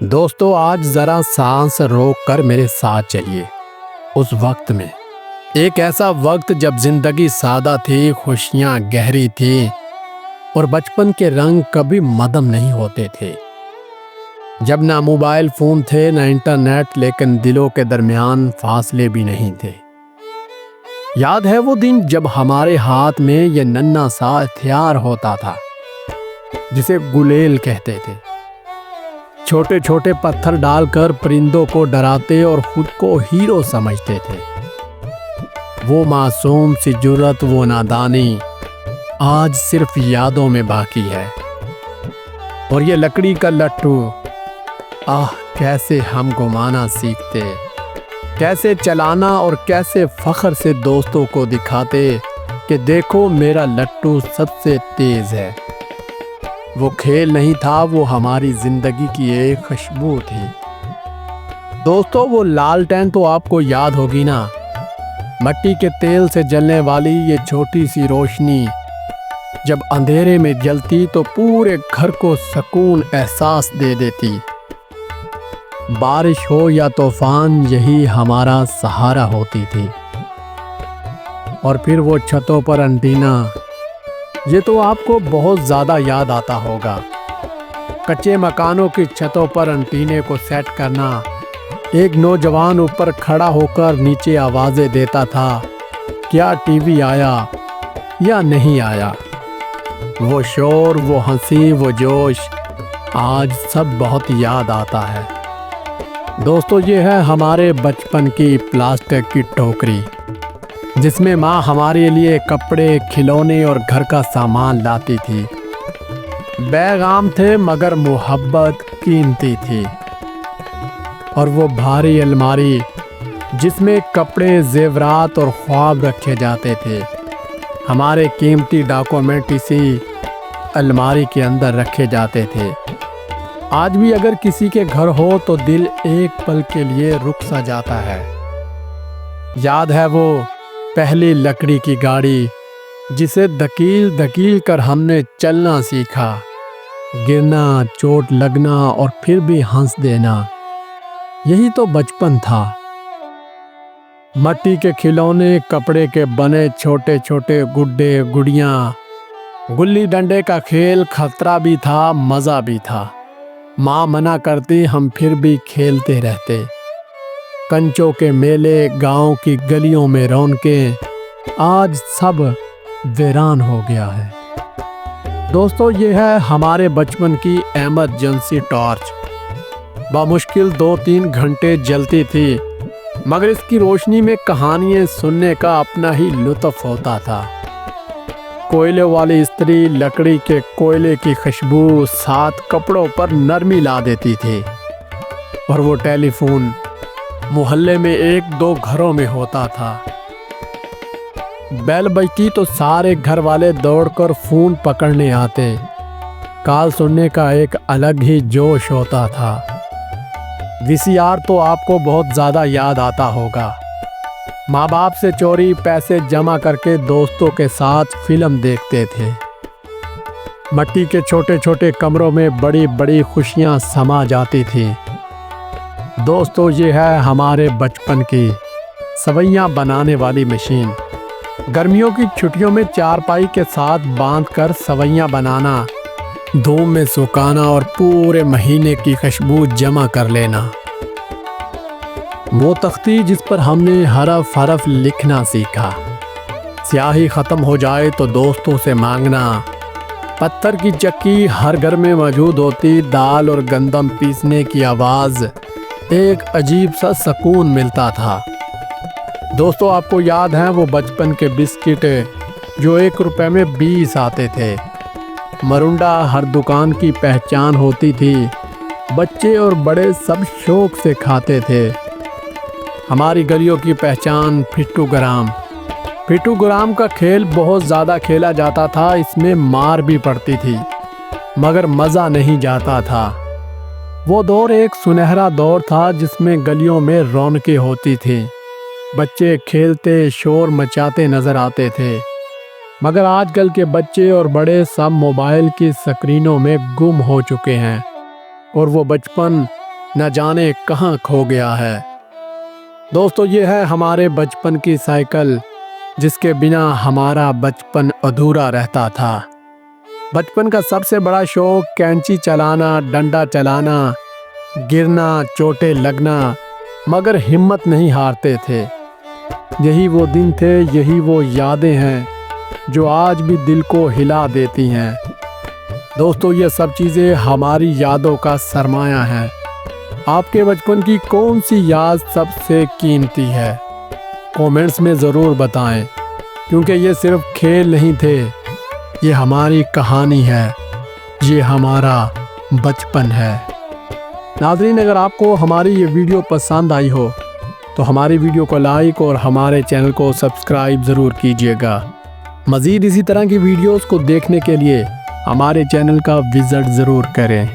دوستو آج ذرا سانس روک کر میرے ساتھ چلیے اس وقت میں، ایک ایسا وقت جب زندگی سادہ تھی، خوشیاں گہری تھی اور بچپن کے رنگ کبھی مدھم نہیں ہوتے تھے۔ جب نہ موبائل فون تھے نہ انٹرنیٹ، لیکن دلوں کے درمیان فاصلے بھی نہیں تھے۔ یاد ہے وہ دن جب ہمارے ہاتھ میں یہ ننھا سا ہتھیار ہوتا تھا جسے گلیل کہتے تھے۔ چھوٹے چھوٹے پتھر ڈال کر پرندوں کو ڈراتے اور خود کو ہیرو سمجھتے تھے۔ وہ معصوم سی جرأت، وہ نادانی آج صرف یادوں میں باقی ہے۔ اور یہ لکڑی کا لٹو، کیسے ہم گھمانا سیکھتے، کیسے چلانا اور کیسے فخر سے دوستوں کو دکھاتے کہ دیکھو میرا لٹو سب سے تیز ہے۔ وہ کھیل نہیں تھا، وہ ہماری زندگی کی ایک خوشبو تھی۔ دوستو وہ لالٹین تو آپ کو یاد ہوگی نا، مٹی کے تیل سے جلنے والی یہ چھوٹی سی روشنی جب اندھیرے میں جلتی تو پورے گھر کو سکون احساس دے دیتی۔ بارش ہو یا طوفان، یہی ہمارا سہارا ہوتی تھی۔ اور پھر وہ چھتوں پر انٹینا، یہ تو آپ کو بہت زیادہ یاد آتا ہوگا۔ کچے مکانوں کی چھتوں پر انٹینے کو سیٹ کرنا، ایک نوجوان اوپر کھڑا ہو کر نیچے آوازیں دیتا تھا، کیا ٹی وی آیا یا نہیں آیا؟ وہ شور، وہ ہنسی، وہ جوش، آج سب بہت یاد آتا ہے۔ دوستو یہ ہے ہمارے بچپن کی پلاسٹک کی ٹوکری جس میں ماں ہمارے لیے کپڑے، کھلونے اور گھر کا سامان لاتی تھی۔ بیگ عام تھے مگر محبت قیمتی تھی۔ اور وہ بھاری الماری جس میں کپڑے، زیورات اور خواب رکھے جاتے تھے، ہمارے قیمتی ڈاکومنٹ اسی الماری کے اندر رکھے جاتے تھے۔ آج بھی اگر کسی کے گھر ہو تو دل ایک پل کے لیے رک سا جاتا ہے۔ یاد ہے وہ پہلی لکڑی کی گاڑی جسے دھکیل دھکیل کر ہم نے چلنا سیکھا، گرنا، چوٹ لگنا اور پھر بھی ہنس دینا، یہی تو بچپن تھا۔ مٹی کے کھلونے، کپڑے کے بنے چھوٹے چھوٹے گڈے گڑیاں، گلی ڈنڈے کا کھیل، خطرہ بھی تھا، مزہ بھی تھا۔ ماں منع کرتی، ہم پھر بھی کھیلتے رہتے۔ کنچوں کے میلے، گاؤں کی گلیوں میں رونقیں، آج سب ویران ہو گیا ہے۔ دوستو یہ ہے ہمارے بچپن کی ایمرجنسی ٹارچ، بمشکل 2-3 گھنٹے جلتی تھی، مگر اس کی روشنی میں کہانیاں سننے کا اپنا ہی لطف ہوتا تھا۔ کوئلے والی استری، لکڑی کے کوئلے کی خوشبو ساتھ کپڑوں پر نرمی لا دیتی تھی۔ اور وہ ٹیلی فون محلے میں 1-2 گھروں میں ہوتا تھا۔ بیل بجتی تو سارے گھر والے دوڑ کر فون پکڑنے آتے۔ کال سننے کا ایک الگ ہی جوش ہوتا تھا۔ VCR تو آپ کو بہت زیادہ یاد آتا ہوگا۔ ماں باپ سے چوری پیسے جمع کر کے دوستوں کے ساتھ فلم دیکھتے تھے۔ مٹی کے چھوٹے چھوٹے کمروں میں بڑی بڑی خوشیاں سما جاتی تھیں۔ دوستو یہ ہے ہمارے بچپن کی سویاں بنانے والی مشین۔ گرمیوں کی چھٹیوں میں چارپائی کے ساتھ باندھ کر سویاں بنانا، دھوپ میں سکانا اور پورے مہینے کی خوشبو جمع کر لینا۔ وہ تختی جس پر ہم نے حرف حرف لکھنا سیکھا، سیاہی ختم ہو جائے تو دوستوں سے مانگنا۔ پتھر کی چکی ہر گھر میں موجود ہوتی، دال اور گندم پیسنے کی آواز، ایک عجیب سا سکون ملتا تھا۔ دوستو آپ کو یاد ہیں وہ بچپن کے بسکٹ جو 1 روپے میں 20 آتے تھے؟ مرونڈا ہر دکان کی پہچان ہوتی تھی، بچے اور بڑے سب شوق سے کھاتے تھے۔ ہماری گلیوں کی پہچان پھٹو گرام۔ پھٹو گرام کا کھیل بہت زیادہ کھیلا جاتا تھا، اس میں مار بھی پڑتی تھی مگر مزہ نہیں جاتا تھا۔ وہ دور ایک سنہرا دور تھا جس میں گلیوں میں رونقیں ہوتی تھیں، بچے کھیلتے، شور مچاتے نظر آتے تھے۔ مگر آج کل کے بچے اور بڑے سب موبائل کی سکرینوں میں گم ہو چکے ہیں، اور وہ بچپن نہ جانے کہاں کھو گیا ہے۔ دوستو، یہ ہے ہمارے بچپن کی سائیکل جس کے بنا ہمارا بچپن ادھورا رہتا تھا۔ بچپن کا سب سے بڑا شوق کینچی چلانا، ڈنڈا چلانا، گرنا، چوٹیں لگنا، مگر ہمت نہیں ہارتے تھے۔ یہی وہ دن تھے، یہی وہ یادیں ہیں جو آج بھی دل کو ہلا دیتی ہیں۔ دوستو، یہ سب چیزیں ہماری یادوں کا سرمایہ ہیں۔ آپ کے بچپن کی کون سی یاد سب سے قیمتی ہے؟ کومنٹس میں ضرور بتائیں، کیونکہ یہ صرف کھیل نہیں تھے، یہ ہماری کہانی ہے، یہ ہمارا بچپن ہے۔ ناظرین، اگر آپ کو ہماری یہ ویڈیو پسند آئی ہو تو ہماری ویڈیو کو لائک اور ہمارے چینل کو سبسکرائب ضرور کیجیے گا۔ مزید اسی طرح کی ویڈیوز کو دیکھنے کے لیے ہمارے چینل کا وزٹ ضرور کریں۔